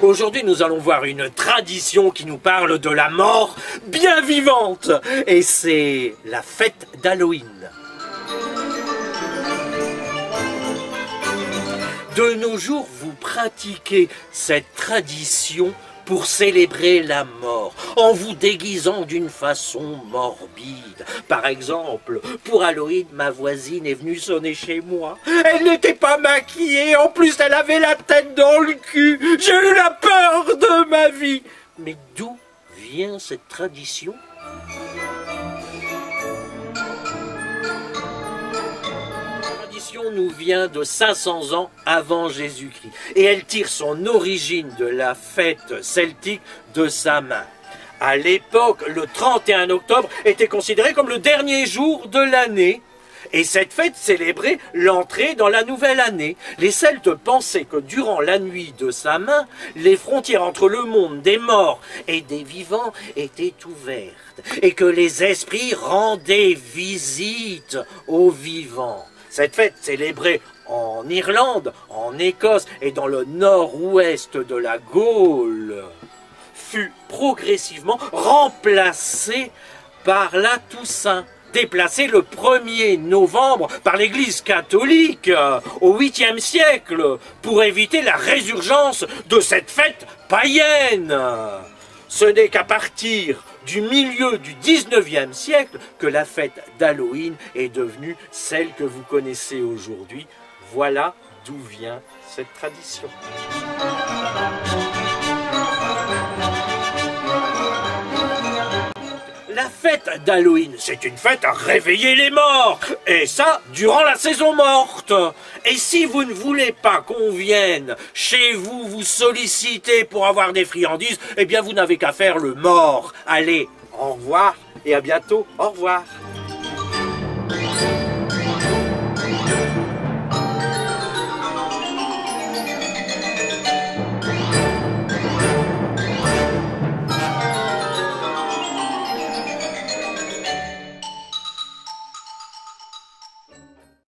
Aujourd'hui, nous allons voir une tradition qui nous parle de la mort bien vivante. Et c'est la fête d'Halloween. De nos jours, vous pratiquez cette tradition pour célébrer la mort, en vous déguisant d'une façon morbide. Par exemple, pour Halloween, ma voisine est venue sonner chez moi. Elle n'était pas maquillée, en plus elle avait la tête dans le cul. J'ai eu la peur de ma vie. Mais d'où vient cette tradition ? Nous vient de 500 ans avant Jésus-Christ et elle tire son origine de la fête celtique de Samhain. À l'époque, le 31 octobre était considéré comme le dernier jour de l'année et cette fête célébrait l'entrée dans la nouvelle année. Les Celtes pensaient que durant la nuit de Samhain, les frontières entre le monde des morts et des vivants étaient ouvertes et que les esprits rendaient visite aux vivants. Cette fête, célébrée en Irlande, en Écosse et dans le nord-ouest de la Gaule, fut progressivement remplacée par la Toussaint, déplacée le 1er novembre par l'Église catholique au 8e siècle pour éviter la résurgence de cette fête païenne. Ce n'est qu'à partir du milieu du 19e siècle que la fête d'Halloween est devenue celle que vous connaissez aujourd'hui. Voilà d'où vient cette tradition. La fête d'Halloween, c'est une fête à réveiller les morts, et ça, durant la saison morte. Et si vous ne voulez pas qu'on vienne chez vous vous solliciter pour avoir des friandises, eh bien vous n'avez qu'à faire le mort. Allez, au revoir et à bientôt, au revoir.